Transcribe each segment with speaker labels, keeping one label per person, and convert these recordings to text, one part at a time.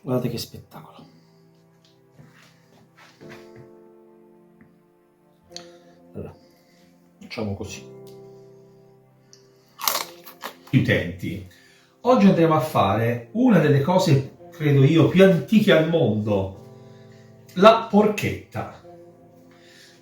Speaker 1: Guardate che spettacolo. Allora, facciamo così. Utenti, oggi andremo a fare una delle cose, credo io, più antiche al mondo, la porchetta.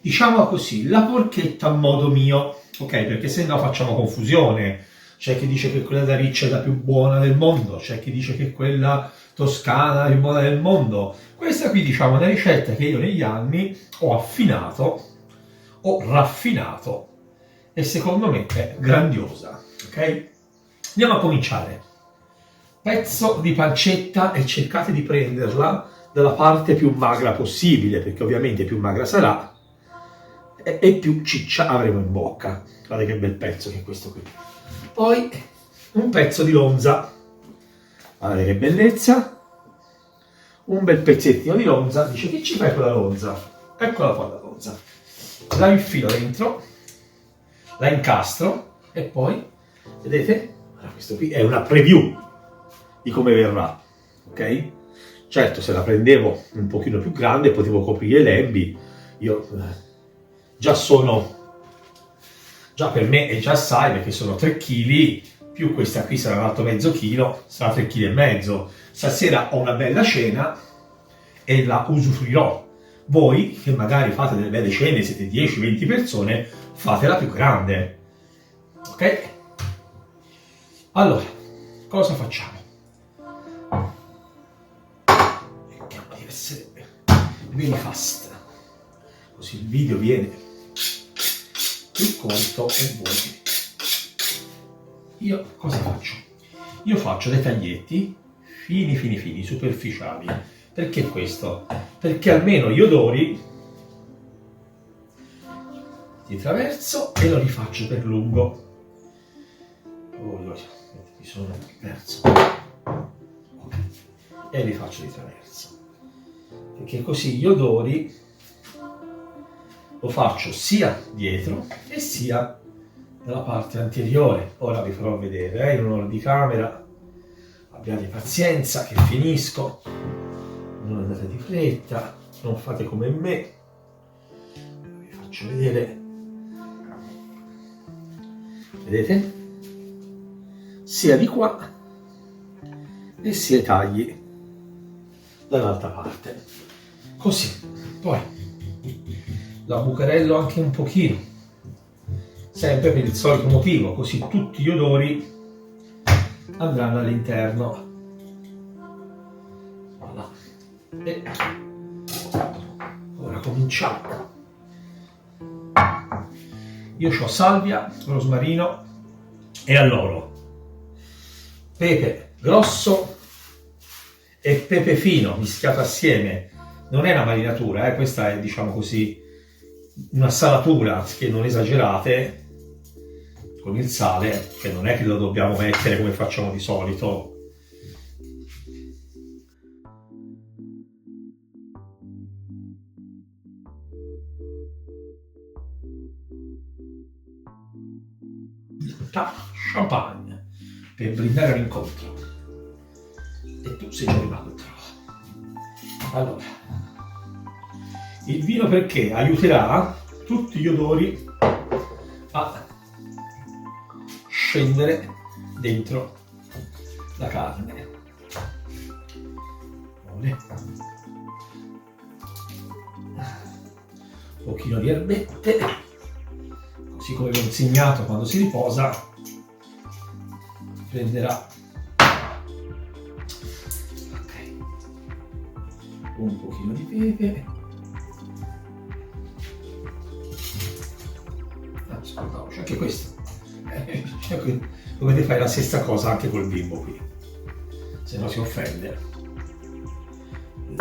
Speaker 1: Diciamola così, la porchetta a modo mio, ok? Perché se no facciamo confusione. C'è chi dice che quella da riccia è la più buona del mondo, c'è chi dice che quella toscana è la più buona del mondo. Questa qui, diciamo, è una ricetta che io negli anni ho affinato, ho raffinato e secondo me è grandiosa, ok? Andiamo a cominciare. Pezzo di pancetta e cercate di prenderla dalla parte più magra possibile, perché ovviamente più magra sarà e più ciccia avremo in bocca. Guardate che bel pezzo che è questo qui. Poi un pezzo di lonza, guardate che bellezza, un bel pezzettino di lonza. Dice, che ci fai con la lonza? Eccola qua la lonza, la infilo dentro, la incastro e poi, vedete, questo qui è una preview di come verrà, ok? Certo, se la prendevo un pochino più grande potevo coprire i lembi. Io già per me è già assai, perché sono 3 kg, più questa qui sarà un altro mezzo chilo, sarà 3,5 kg. Stasera ho una bella cena e la usufruirò. Voi, che magari fate delle belle cene, siete 10-20 persone, fatela più grande. Ok? Allora, cosa facciamo? Cerchiamo di essere really fast, così il video viene più corto e buono. Io cosa faccio? Io faccio dei taglietti fini, superficiali. Perché questo? Perché almeno gli odori di traverso e lo rifaccio per lungo. Mi sono perso. E li faccio di traverso. Perché così gli odori lo faccio sia dietro e sia dalla parte anteriore. Ora vi farò vedere in un'ora di camera. Abbiate pazienza che finisco. Non andate di fretta, non fate come me. Vi faccio vedere. Vedete? Sia di qua e sia i tagli dall'altra parte. Così. Poi la bucherello anche un pochino, sempre per il solito motivo, così tutti gli odori andranno all'interno. Voilà. E ora cominciamo. Io ho salvia, rosmarino e alloro, pepe grosso e pepe fino mischiato assieme. Non è una marinatura, questa è, diciamo così, una salatura, che non esagerate con il sale, che non è che lo dobbiamo mettere come facciamo di solito. Champagne per brindare all'incontro, e tu sei già arrivato. Allora, il vino perché aiuterà tutti gli odori a scendere dentro la carne. Un pochino di erbette, così come vi ho insegnato, quando si riposa prenderà un pochino di pepe. Scusate, c'è anche questo. Dovete fare la stessa cosa anche col bimbo qui, se no si offende. Un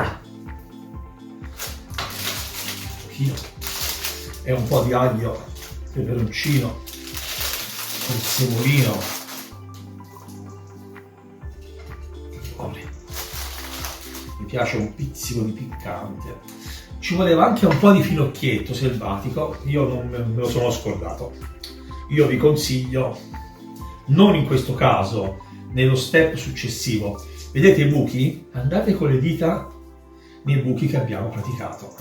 Speaker 1: pochino e un po' di aglio, peperoncino, semolino. Mi piace un pizzico di piccante. Ci voleva anche un po' di finocchietto selvatico, io non me lo sono scordato. Io vi consiglio, non in questo caso, nello step successivo, Vedete i buchi? Andate con le dita nei buchi che abbiamo praticato.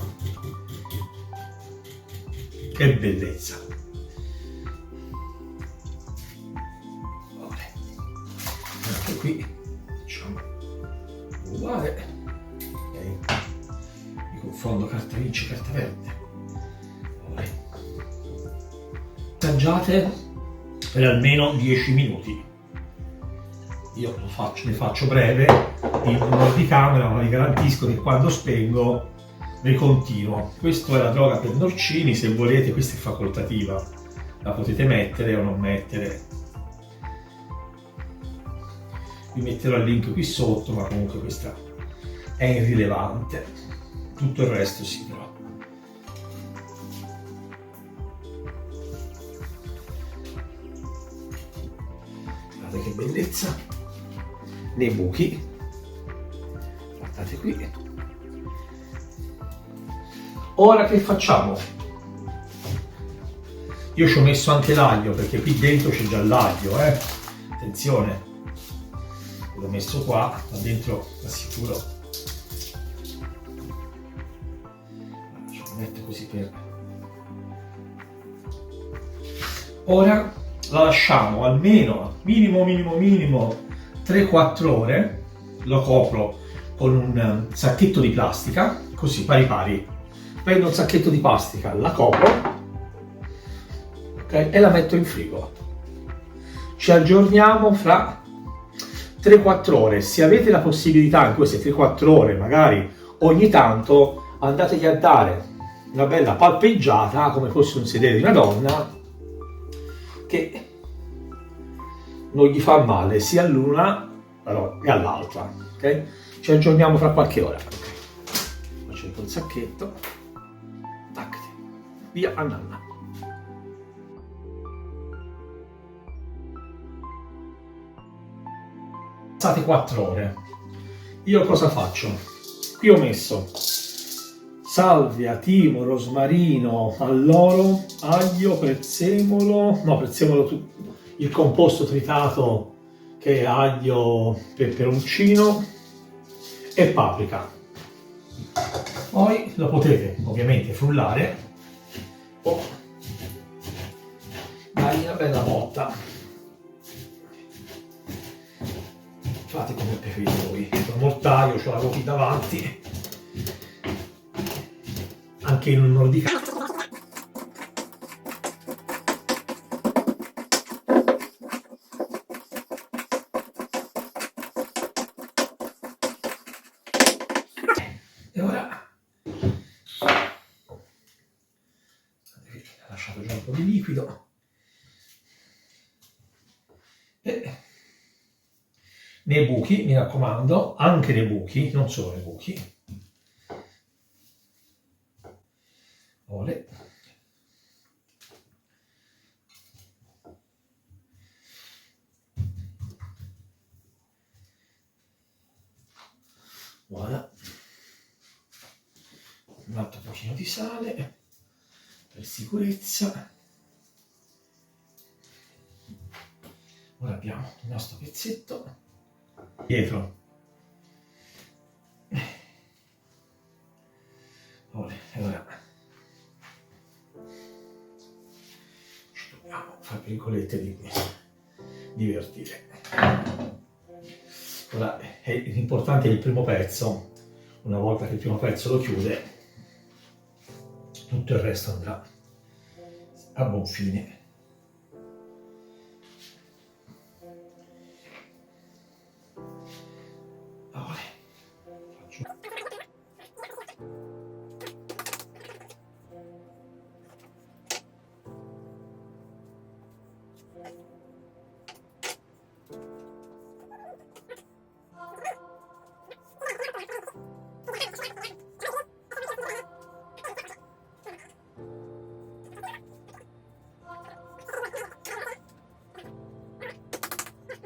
Speaker 1: Che bellezza! Vabbè. Anche qui facciamo uguale. Okay. Mi confondo carta vinci e carta verde. Vabbè. Assaggiate per almeno 10 minuti. Io ne faccio breve, in un'ora di camera, ma vi garantisco che quando spengo ricontinuo. Questa è la droga per norcini, se volete questa è facoltativa, la potete mettere o non mettere. Vi metterò il link qui sotto, ma comunque questa è irrilevante. Tutto il resto sì, però. Guardate che bellezza! Nei buchi, guardate qui. Ora che facciamo? Io ci ho messo anche l'aglio perché qui dentro c'è già l'aglio, attenzione, l'ho messo qua dentro, assicuro. Ci metto così per. Ora la lasciamo almeno minimo 3-4 ore, lo copro con un sacchetto di plastica, così pari. Prendo un sacchetto di plastica, la copro, okay, e la metto in frigo. Ci aggiorniamo fra 3-4 ore. Se avete la possibilità in queste 3-4 ore, magari ogni tanto, andategli a dare una bella palpeggiata, come fosse un sedere di una donna, che non gli fa male sia all'una che all'altra. Okay? Ci aggiorniamo fra qualche ora. Okay. Faccio il sacchetto, tac, via a nanna. Passate 4 ore. Io cosa faccio? Qui ho messo salvia, timo, rosmarino, alloro, aglio, prezzemolo, il composto tritato che è aglio, peperoncino e paprika. Poi lo potete ovviamente frullare o dargli una bella botta. Fate come preferite voi. Il mortaio ce l'avevo qui davanti, anche in un nordica. E ora ho lasciato già un po' di liquido e nei buchi, mi raccomando, anche nei buchi, non solo nei buchi, ole. Voilà. Un altro pochino di sale per sicurezza. Ora abbiamo il nostro pezzetto dietro. E ora ci dobbiamo, fra virgolette, divertire. Ora l'importante è il primo pezzo. Una volta che il primo pezzo lo chiude, tutto il resto andrà a buon fine.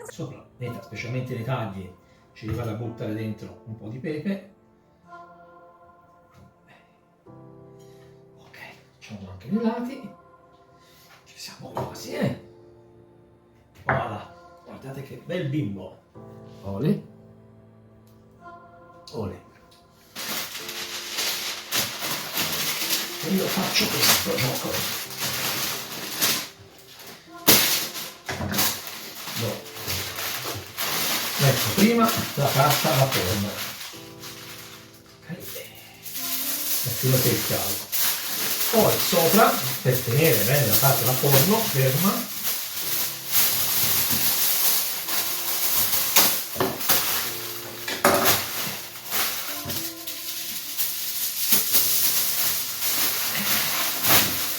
Speaker 1: Sopra, specialmente nei tagli, ci vado a buttare dentro un po' di pepe. Ok, facciamo anche nei lati. Ci siamo quasi, Voilà, guardate che bel bimbo. Olè. Olè. E io faccio questo gioco. Metto prima la carta alla forma. Ok. Metto la chiave. Poi sopra, per tenere bene la carta alla forno ferma,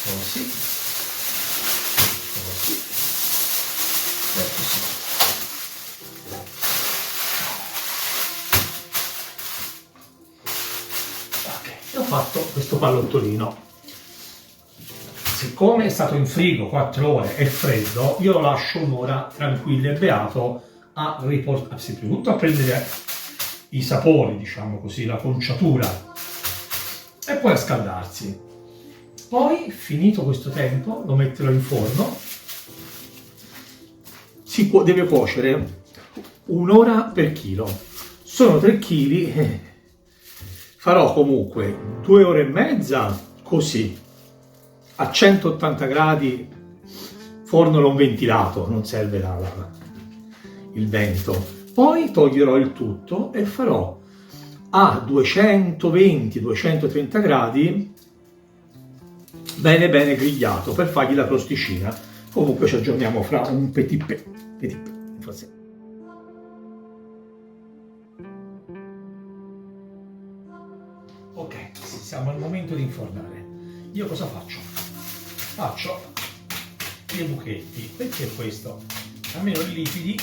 Speaker 1: così, così e così. Ok, ho fatto questo pallottolino. Siccome è stato in frigo 4 ore e freddo, io lo lascio un'ora tranquillo e beato a riportare, tutto a prendere i sapori, diciamo così, la conciatura, e poi a scaldarsi. Poi, finito questo tempo, lo metterò in forno. Deve cuocere un'ora per chilo. Sono 3 kg. Farò comunque 2 ore e mezza così, a 180 gradi, forno non ventilato, non serve il vento. Poi toglierò il tutto e farò a 220-230 gradi, bene bene grigliato, per fargli la crosticina. Comunque ci aggiorniamo fra un petit peu. Forse. Ok, siamo al momento di infornare. Io cosa faccio? Faccio dei buchetti. Perché questo? Almeno i liquidi,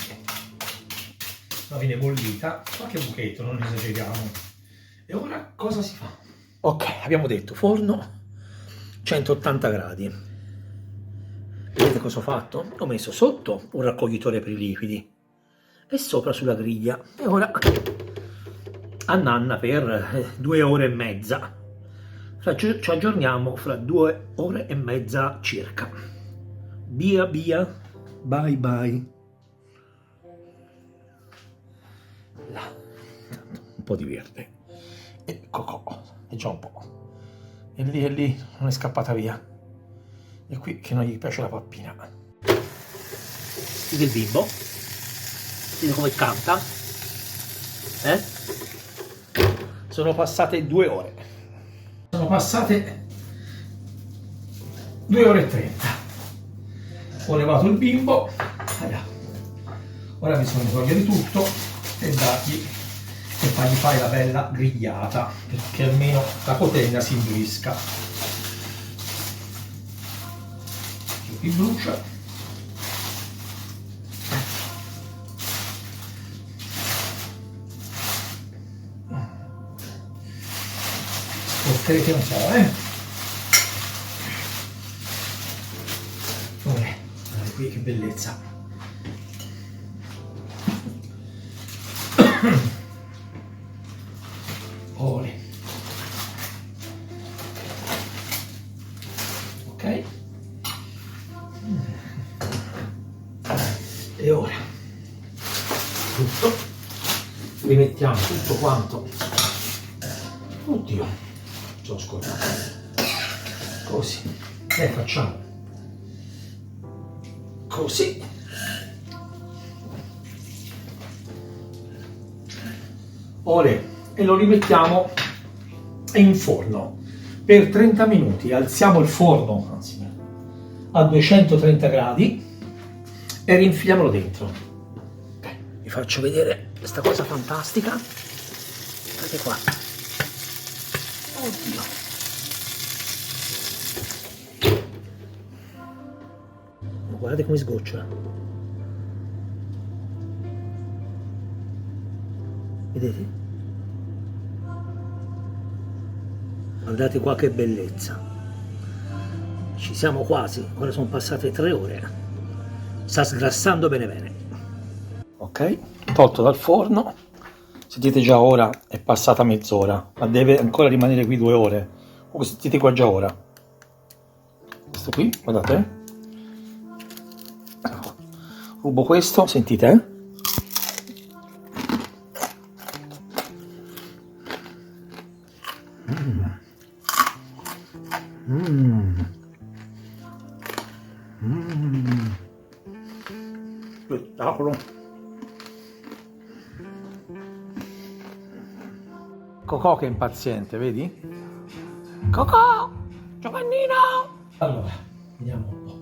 Speaker 1: la viene bollita, qualche buchetto, non esageriamo. E ora cosa si fa? Ok, abbiamo detto forno 180 gradi. Vedete cosa ho fatto? Ho messo sotto un raccoglitore per i liquidi e sopra sulla griglia. E ora a nanna per 2 ore e mezza. Ci aggiorniamo fra 2 ore e mezza circa. Via via, bye bye. Là, un po' di verde e cocò, è già un po'. E lì non è scappata via. E qui che non gli piace la pappina. Vedi il bimbo? Vedi come canta? Sono passate 2 ore. Sono passate 2 ore e 30. Ho levato il bimbo. Ora bisogna togliere tutto e fargli fare la bella grigliata, perché almeno la proteina si indurisca. Qui brucia. Sporcherete un po', Guardate qui che bellezza. Olè. Ok. E ora tutto, rimettiamo tutto quanto. Oddio, sono scordato. Così, e facciamo così. Olè, e lo rimettiamo in forno per 30 minuti. Alziamo il forno, anzi, a 230 gradi e rinfiliamolo dentro. Ok, vi faccio vedere questa cosa fantastica. Guardate qua. Oddio. Guardate come sgocciola. Vedete? Guardate qua che bellezza. Ci siamo quasi. Ora sono passate 3 ore. Sta sgrassando bene bene. Ok, tolto dal forno. Sentite già ora è passata mezz'ora, ma deve ancora rimanere qui 2 ore. Sentite qua già ora. Questo qui, guardate. Rubo questo, sentite, Spettacolo. Cocò che è impaziente, vedi? Cocò! Giovannino! Allora, vediamo un po'.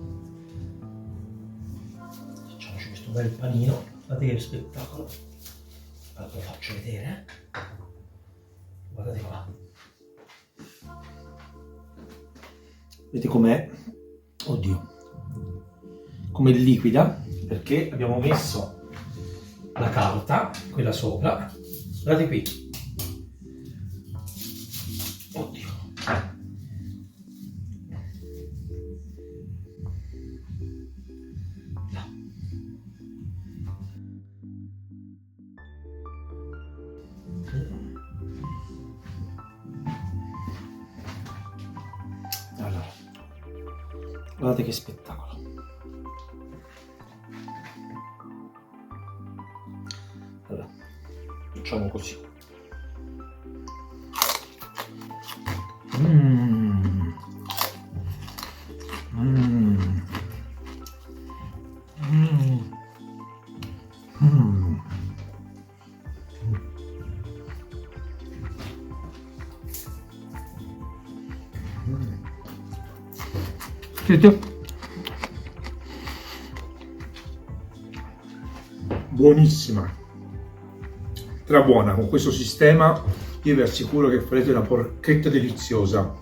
Speaker 1: Facciamoci questo bel panino. Guardate che spettacolo. Allora, lo faccio vedere. Guardate qua. Vedete com'è? Oddio. Com'è liquida, perché abbiamo messo la carta, quella sopra. Guardate qui. Oddio. Là. Allora, guardate che spettacolo. Allora, facciamo così. Vedete? Buonissima, buona. Con questo sistema io vi assicuro che farete una porchetta deliziosa.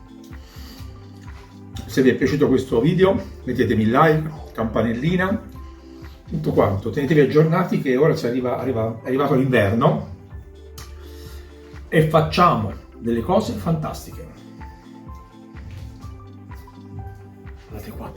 Speaker 1: Se vi è piaciuto questo video mettetemi like, campanellina, tutto quanto. Tenetevi aggiornati che ora è arrivato l'inverno e facciamo delle cose fantastiche. Guardate qua.